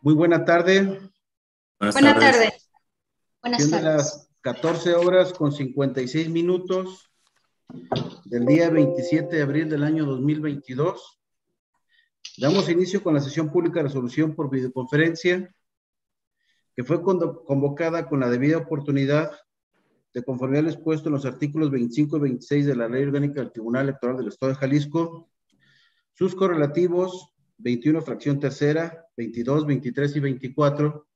Muy buena tarde. Buenas tardes. Buenas tardes. Las 14 horas con 56 minutos del día 27 de abril del año 2022. Damos inicio con la sesión pública de resolución por videoconferencia, que fue convocada con la debida oportunidad de conformidad al expuesto en los artículos 25 y 26 de la Ley Orgánica del Tribunal Electoral del Estado de Jalisco, sus correlativos 21, fracción tercera, 22, 23 y 24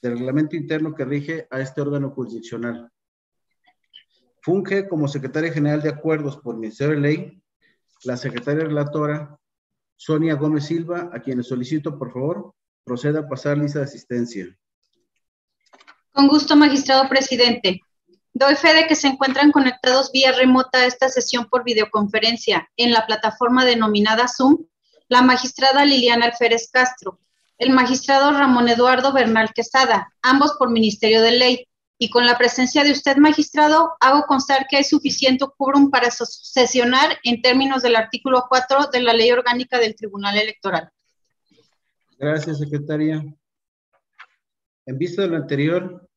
del reglamento interno que rige a este órgano jurisdiccional. Funge como secretaria general de acuerdos por Ministerio de Ley la secretaria relatora Sonia Gómez Silva, a quien le solicito, por favor, proceda a pasar lista de asistencia. Con gusto, magistrado presidente. Doy fe de que se encuentran conectados vía remota a esta sesión por videoconferencia en la plataforma denominada Zoom, la magistrada Liliana Alférez Castro, el magistrado Ramón Eduardo Bernal Quesada, ambos por Ministerio de Ley, y con la presencia de usted, magistrado, hago constar que hay suficiente quórum para sesionar en términos del artículo 4 de la Ley Orgánica del Tribunal Electoral. Gracias, secretaria. En vista de lo anterior,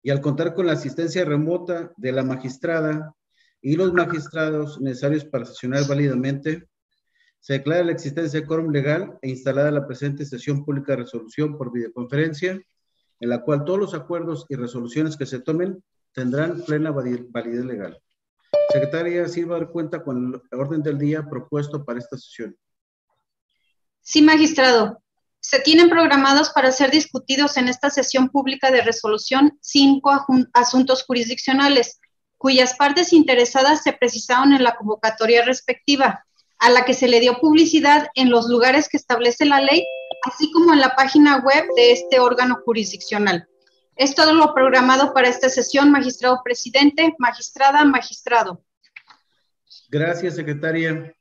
y al contar con la asistencia remota de la magistrada y los magistrados necesarios para sesionar válidamente, se declara la existencia de quórum legal e instalada la presente sesión pública de resolución por videoconferencia, en la cual todos los acuerdos y resoluciones que se tomen tendrán plena validez legal. Secretaria, ¿sí va a dar cuenta con el orden del día propuesto para esta sesión? Sí, magistrado. Se tienen programados para ser discutidos en esta sesión pública de resolución 5 asuntos jurisdiccionales, cuyas partes interesadas se precisaron en la convocatoria respectiva, a la que se le dio publicidad en los lugares que establece la ley, así como en la página web de este órgano jurisdiccional. Es todo lo programado para esta sesión, magistrado presidente, magistrada, magistrado. Gracias, secretaria.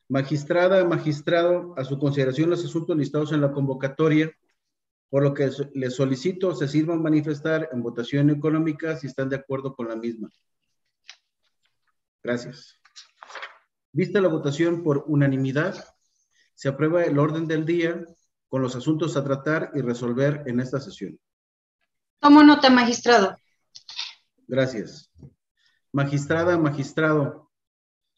Magistrada, magistrado, a su consideración los asuntos listados en la convocatoria, por lo que les solicito se sirvan manifestar en votación económica si están de acuerdo con la misma. Gracias. Vista la votación por unanimidad, se aprueba el orden del día con los asuntos a tratar y resolver en esta sesión. Tomo nota, magistrado. Gracias. Magistrada, magistrado,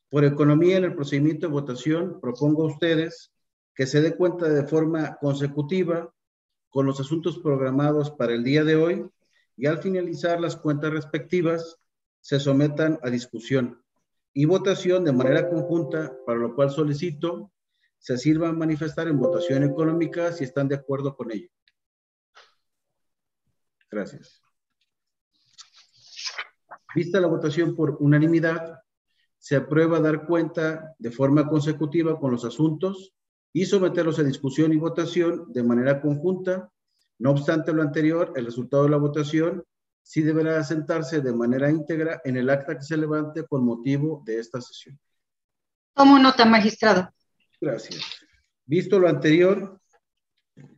por economía en el procedimiento de votación, propongo a ustedes que se dé cuenta de forma consecutiva con los asuntos programados para el día de hoy y al finalizar las cuentas respectivas se sometan a discusión y votación de manera conjunta, para lo cual solicito se sirvan manifestar en votación económica si están de acuerdo con ello. Gracias. Vista la votación por unanimidad, se aprueba dar cuenta de forma consecutiva con los asuntos y someterlos a discusión y votación de manera conjunta. No obstante lo anterior, el resultado de la votación sí deberá asentarse de manera íntegra en el acta que se levante con motivo de esta sesión. Tomo nota, magistrado. Gracias. Visto lo anterior,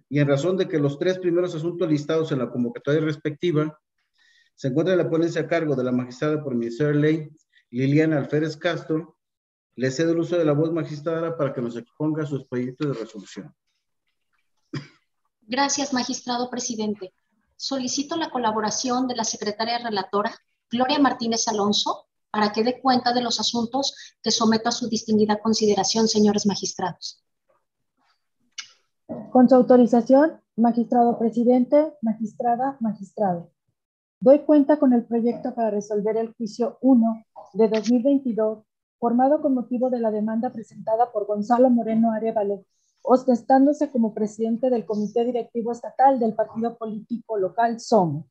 y en razón de que los 3 primeros asuntos listados en la convocatoria respectiva se encuentran en la ponencia a cargo de la magistrada por Ministerio de Ley, Liliana Alférez Castro, le cedo el uso de la voz magistrada para que nos exponga sus proyectos de resolución. Gracias, magistrado presidente. Solicito la colaboración de la secretaria relatora, Gloria Martínez Alonso, para que dé cuenta de los asuntos que someto a su distinguida consideración, señores magistrados. Con su autorización, magistrado presidente, magistrada, magistrado. Doy cuenta con el proyecto para resolver el juicio 1 de 2022, formado con motivo de la demanda presentada por Gonzalo Moreno Arévalo, ostestándose como presidente del Comité Directivo Estatal del partido político local SOMOS,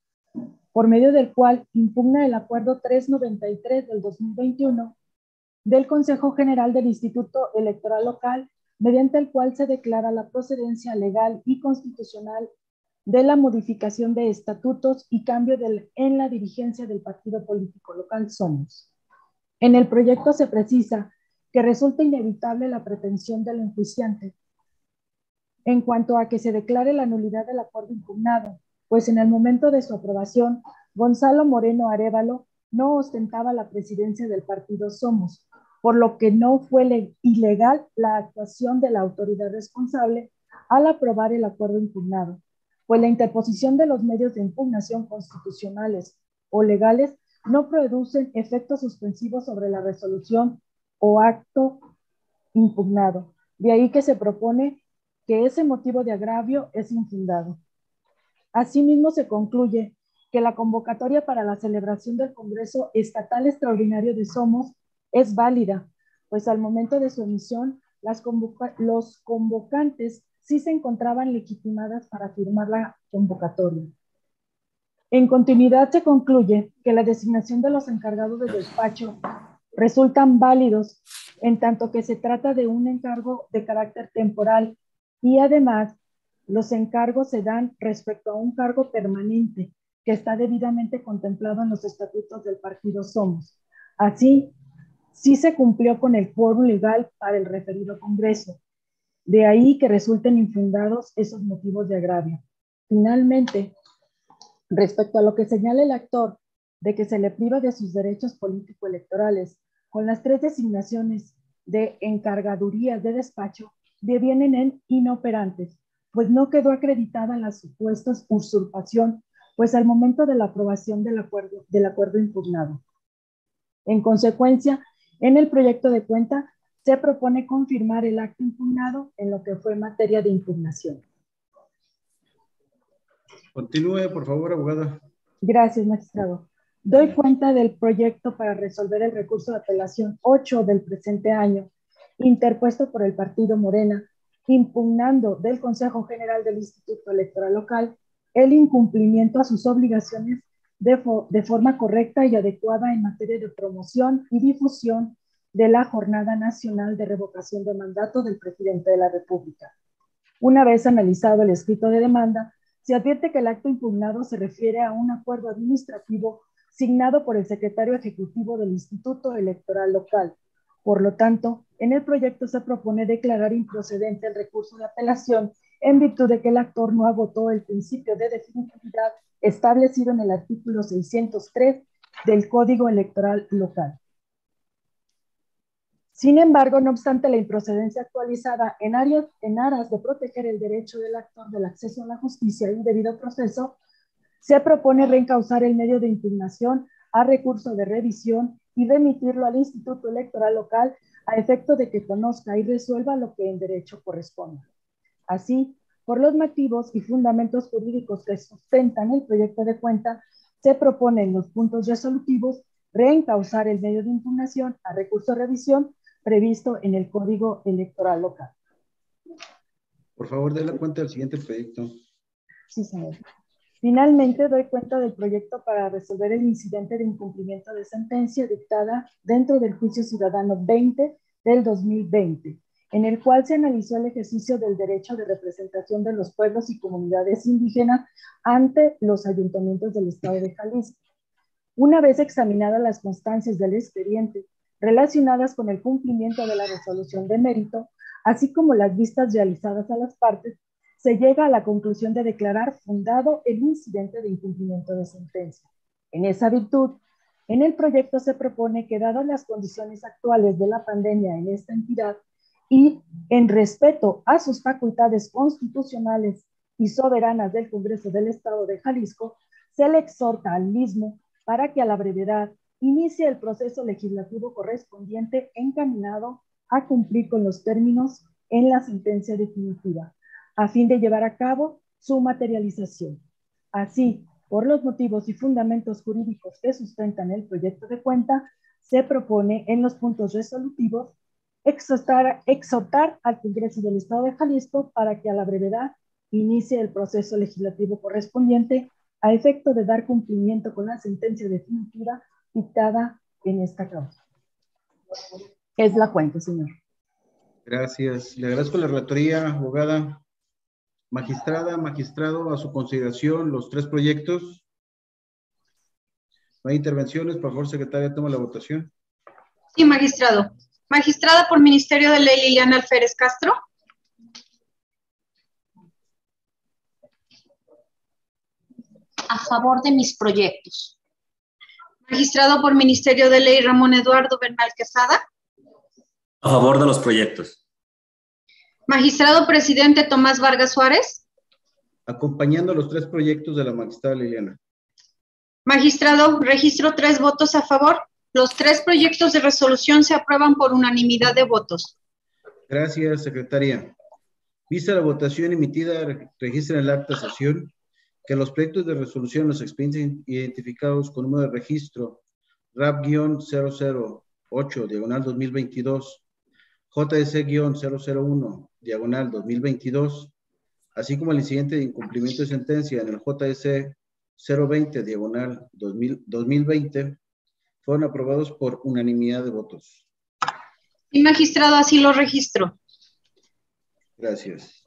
por medio del cual impugna el Acuerdo 393 del 2021 del Consejo General del Instituto Electoral Local, mediante el cual se declara la procedencia legal y constitucional de la modificación de estatutos y cambio en la dirigencia del partido político local SOMOS. En el proyecto se precisa que resulta inevitable la pretensión del enjuiciante en cuanto a que se declare la nulidad del acuerdo impugnado, pues en el momento de su aprobación, Gonzalo Moreno Arévalo no ostentaba la presidencia del partido SOMOS, por lo que no fue ilegal la actuación de la autoridad responsable al aprobar el acuerdo impugnado, pues la interposición de los medios de impugnación constitucionales o legales no producen efectos suspensivos sobre la resolución o acto impugnado. De ahí que se propone que ese motivo de agravio es infundado. Asimismo, se concluye que la convocatoria para la celebración del Congreso Estatal Extraordinario de SOMOS es válida, pues al momento de su emisión, los convocantes sí se encontraban legitimadas para firmar la convocatoria. En continuidad, se concluye que la designación de los encargados de despacho resultan válidos en tanto que se trata de un encargo de carácter temporal y además los encargos se dan respecto a un cargo permanente que está debidamente contemplado en los estatutos del partido SOMOS. Así, sí se cumplió con el quórum legal para el referido Congreso. De ahí que resulten infundados esos motivos de agravio. Finalmente, respecto a lo que señala el actor de que se le priva de sus derechos político-electorales, con las 3 designaciones de encargadurías de despacho devienen en inoperantes, pues no quedó acreditada la supuesta usurpación, pues al momento de la aprobación del acuerdo impugnado. En consecuencia, en el proyecto de cuenta se propone confirmar el acto impugnado en lo que fue materia de impugnación. Continúe, por favor, abogada. Gracias, magistrado. Doy cuenta del proyecto para resolver el recurso de apelación 8 del presente año, interpuesto por el partido Morena, impugnando del Consejo General del Instituto Electoral Local el incumplimiento a sus obligaciones de forma correcta y adecuada en materia de promoción y difusión de la Jornada Nacional de Revocación de Mandato del Presidente de la República. Una vez analizado el escrito de demanda, se advierte que el acto impugnado se refiere a un acuerdo administrativo signado por el secretario ejecutivo del Instituto Electoral Local. Por lo tanto, en el proyecto se propone declarar improcedente el recurso de apelación en virtud de que el actor no agotó el principio de definitividad establecido en el artículo 603 del Código Electoral Local. Sin embargo, no obstante la improcedencia actualizada en aras de proteger el derecho del actor del acceso a la justicia y debido proceso, se propone reencauzar el medio de impugnación a recurso de revisión y remitirlo al Instituto Electoral Local a efecto de que conozca y resuelva lo que en derecho corresponda. Así, por los motivos y fundamentos jurídicos que sustentan el proyecto de cuenta, se propone en los puntos resolutivos reencauzar el medio de impugnación a recurso de revisión previsto en el Código Electoral Local. Por favor, dé la cuenta del siguiente proyecto. Sí, señor. Finalmente, doy cuenta del proyecto para resolver el incidente de incumplimiento de sentencia dictada dentro del Juicio Ciudadano 20 del 2020, en el cual se analizó el ejercicio del derecho de representación de los pueblos y comunidades indígenas ante los ayuntamientos del Estado de Jalisco. Una vez examinadas las constancias del expediente relacionadas con el cumplimiento de la resolución de mérito, así como las vistas realizadas a las partes, se llega a la conclusión de declarar fundado el incidente de incumplimiento de sentencia. En esa virtud, en el proyecto se propone que, dadas las condiciones actuales de la pandemia en esta entidad y en respeto a sus facultades constitucionales y soberanas del Congreso del Estado de Jalisco, se le exhorta al mismo para que a la brevedad inicie el proceso legislativo correspondiente encaminado a cumplir con los términos en la sentencia definitiva, a fin de llevar a cabo su materialización. Así, por los motivos y fundamentos jurídicos que sustentan el proyecto de cuenta, se propone en los puntos resolutivos exhortar al Congreso del Estado de Jalisco para que a la brevedad inicie el proceso legislativo correspondiente a efecto de dar cumplimiento con la sentencia definitiva dictada en esta causa. Es la cuenta, señor. Gracias. Le agradezco la relatoría, abogada. Magistrada, magistrado, a su consideración los 3 proyectos. ¿No hay intervenciones? Por favor, secretaria, toma la votación. Sí, magistrado. Magistrada por Ministerio de Ley, Liliana Alférez Castro. A favor de mis proyectos. Magistrado por Ministerio de Ley, Ramón Eduardo Bernal Quesada. A favor de los proyectos. Magistrado presidente Tomás Vargas Suárez. Acompañando los 3 proyectos de la magistrada Liliana. Magistrado, registro 3 votos a favor. Los 3 proyectos de resolución se aprueban por unanimidad de votos. Gracias, secretaria. Vista la votación emitida, registra en el acta de sesión que los proyectos de resolución, los expedientes identificados con número de registro RAP-008/2022, JS-001 /2022, así como el incidente de incumplimiento de sentencia en el JS 020/2020, fueron aprobados por unanimidad de votos. Y magistrado, así lo registro. Gracias.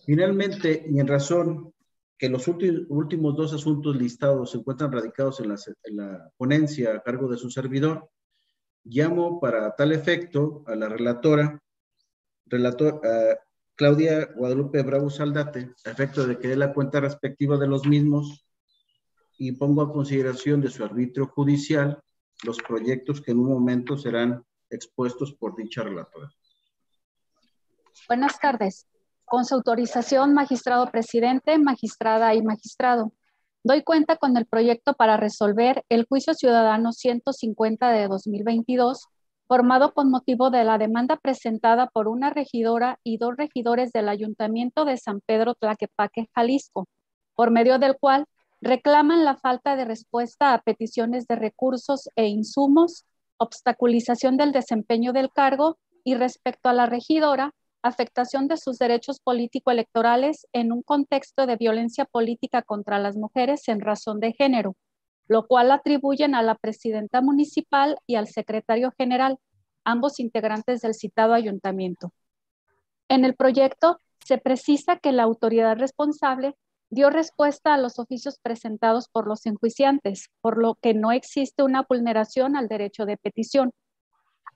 Finalmente, y en razón que los últimos 2 asuntos listados se encuentran radicados en la ponencia a cargo de su servidor, llamo para tal efecto a la relatora Claudia Guadalupe Bravo Saldate, a efecto de que dé la cuenta respectiva de los mismos y pongo a consideración de su arbitrio judicial los proyectos que en un momento serán expuestos por dicha relatora. Buenas tardes. Con su autorización, magistrado presidente, magistrada y magistrado, doy cuenta con el proyecto para resolver el juicio ciudadano 150 de 2022, formado con motivo de la demanda presentada por una regidora y 2 regidores del Ayuntamiento de San Pedro Tlaquepaque, Jalisco, por medio del cual reclaman la falta de respuesta a peticiones de recursos e insumos, obstaculización del desempeño del cargo y, respecto a la regidora, afectación de sus derechos político-electorales en un contexto de violencia política contra las mujeres en razón de género, lo cual atribuyen a la presidenta municipal y al secretario general, ambos integrantes del citado ayuntamiento. En el proyecto se precisa que la autoridad responsable dio respuesta a los oficios presentados por los enjuiciantes, por lo que no existe una vulneración al derecho de petición.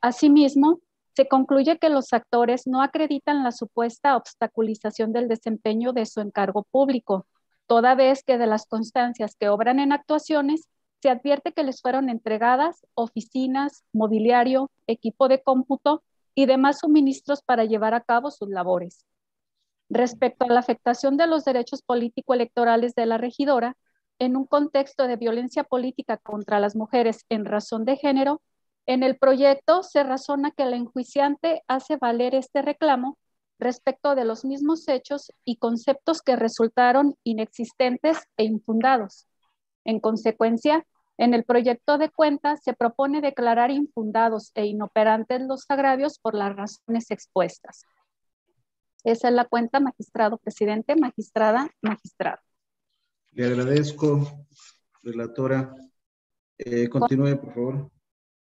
Asimismo, se concluye que los actores no acreditan la supuesta obstaculización del desempeño de su encargo público, toda vez que de las constancias que obran en actuaciones se advierte que les fueron entregadas oficinas, mobiliario, equipo de cómputo y demás suministros para llevar a cabo sus labores. Respecto a la afectación de los derechos político-electorales de la regidora, en un contexto de violencia política contra las mujeres en razón de género, en el proyecto se razona que la enjuiciante hace valer este reclamo respecto de los mismos hechos y conceptos que resultaron inexistentes e infundados. En consecuencia, en el proyecto de cuenta se propone declarar infundados e inoperantes los agravios por las razones expuestas. Esa es la cuenta, magistrado presidente, magistrada, magistrado. Le agradezco, relatora. Continúe, por favor.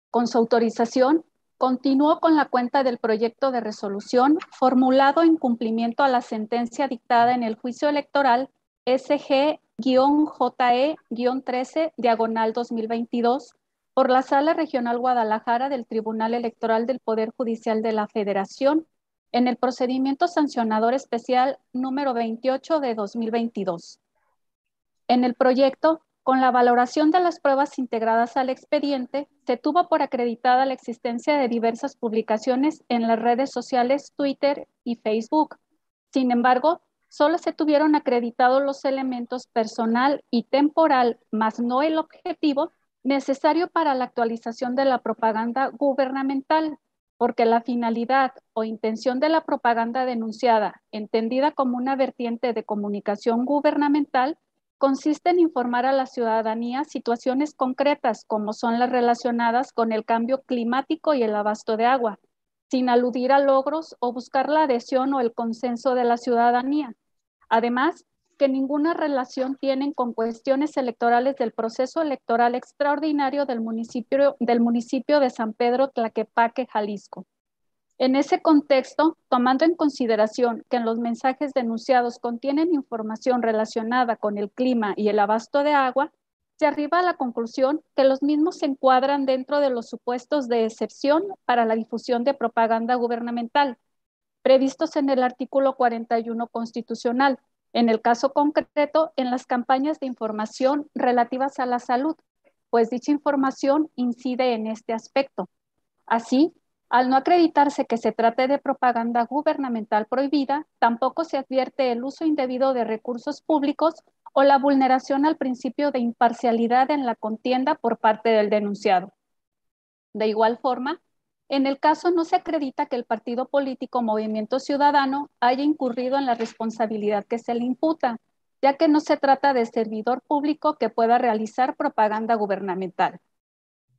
Con su autorización, continúo con la cuenta del proyecto de resolución formulado en cumplimiento a la sentencia dictada en el juicio electoral SG-JE-13/2022 por la Sala Regional Guadalajara del Tribunal Electoral del Poder Judicial de la Federación, en el procedimiento sancionador especial número 28 de 2022. En el proyecto, con la valoración de las pruebas integradas al expediente, se tuvo por acreditada la existencia de diversas publicaciones en las redes sociales Twitter y Facebook. Sin embargo, solo se tuvieron acreditados los elementos personal y temporal, más no el objetivo, necesario para la actualización de la propaganda gubernamental, porque la finalidad o intención de la propaganda denunciada, entendida como una vertiente de comunicación gubernamental, consiste en informar a la ciudadanía situaciones concretas, como son las relacionadas con el cambio climático y el abasto de agua, sin aludir a logros o buscar la adhesión o el consenso de la ciudadanía. Además, que ninguna relación tienen con cuestiones electorales del proceso electoral extraordinario del municipio de San Pedro Tlaquepaque, Jalisco. En ese contexto, tomando en consideración que en los mensajes denunciados contienen información relacionada con el clima y el abasto de agua, se arriba a la conclusión que los mismos se encuadran dentro de los supuestos de excepción para la difusión de propaganda gubernamental, previstos en el artículo 41 constitucional, en el caso concreto, en las campañas de información relativas a la salud, pues dicha información incide en este aspecto. Así, al no acreditarse que se trate de propaganda gubernamental prohibida, tampoco se advierte el uso indebido de recursos públicos o la vulneración al principio de imparcialidad en la contienda por parte del denunciado. De igual forma, en el caso no se acredita que el partido político Movimiento Ciudadano haya incurrido en la responsabilidad que se le imputa, ya que no se trata de servidor público que pueda realizar propaganda gubernamental.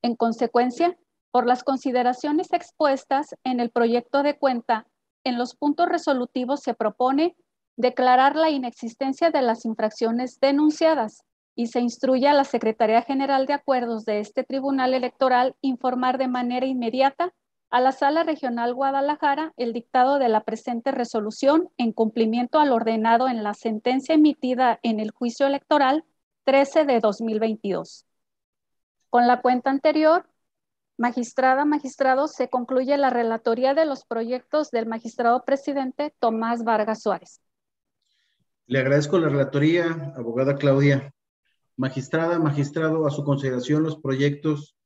En consecuencia, por las consideraciones expuestas en el proyecto de cuenta, en los puntos resolutivos se propone declarar la inexistencia de las infracciones denunciadas y se instruye a la Secretaría General de Acuerdos de este Tribunal Electoral informar de manera inmediata a la Sala Regional Guadalajara el dictado de la presente resolución en cumplimiento al ordenado en la sentencia emitida en el juicio electoral 13 de 2022. Con la cuenta anterior, magistrada, magistrado, se concluye la relatoría de los proyectos del magistrado presidente Tomás Vargas Suárez. Le agradezco la relatoría, abogada Claudia. Magistrada, magistrado, a su consideración los proyectos.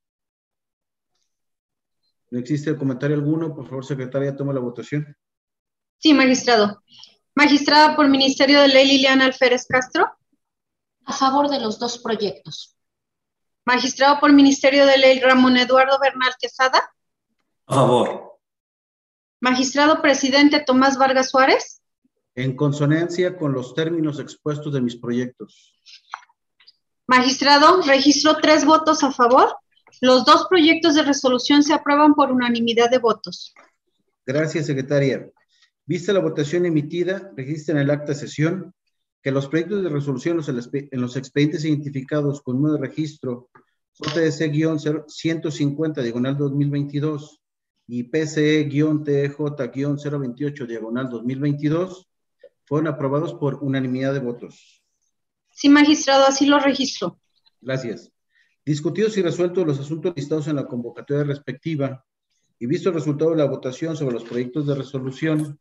¿No existe comentario alguno? Por favor, secretaria, toma la votación. Sí, magistrado. Magistrada por Ministerio de Ley Liliana Alférez Castro. A favor de los dos proyectos. Magistrado por Ministerio de Ley Ramón Eduardo Bernal Quesada. A favor. Magistrado presidente Tomás Vargas Suárez. En consonancia con los términos expuestos de mis proyectos. Magistrado, registro 3 votos a favor. Los 2 proyectos de resolución se aprueban por unanimidad de votos. Gracias, secretaria. Vista la votación emitida, registra en el acta de sesión que los proyectos de resolución en los expedientes identificados con número de registro JSC-150-2022 y PCE-TJ-028-2022 fueron aprobados por unanimidad de votos. Sí, magistrado, así lo registro. Gracias. Discutidos y resueltos los asuntos listados en la convocatoria respectiva y visto el resultado de la votación sobre los proyectos de resolución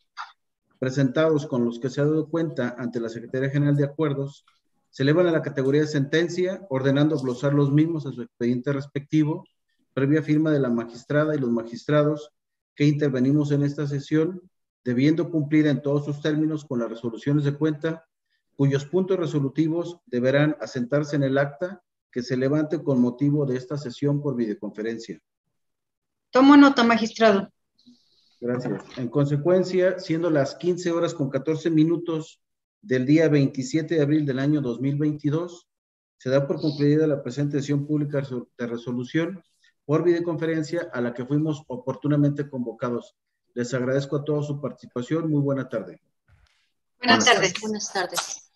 presentados con los que se ha dado cuenta ante la Secretaría General de Acuerdos, se elevan a la categoría de sentencia, ordenando glosar los mismos a su expediente respectivo, previa firma de la magistrada y los magistrados que intervenimos en esta sesión, debiendo cumplir en todos sus términos con las resoluciones de cuenta, cuyos puntos resolutivos deberán asentarse en el acta que se levante con motivo de esta sesión por videoconferencia. Tomo nota, magistrado. Gracias. En consecuencia, siendo las 15:14 del día 27 de abril del año 2022, se da por concluida la presente sesión pública de resolución por videoconferencia a la que fuimos oportunamente convocados. Les agradezco a todos su participación. Muy buena tarde. Buenas tardes. Buenas tardes.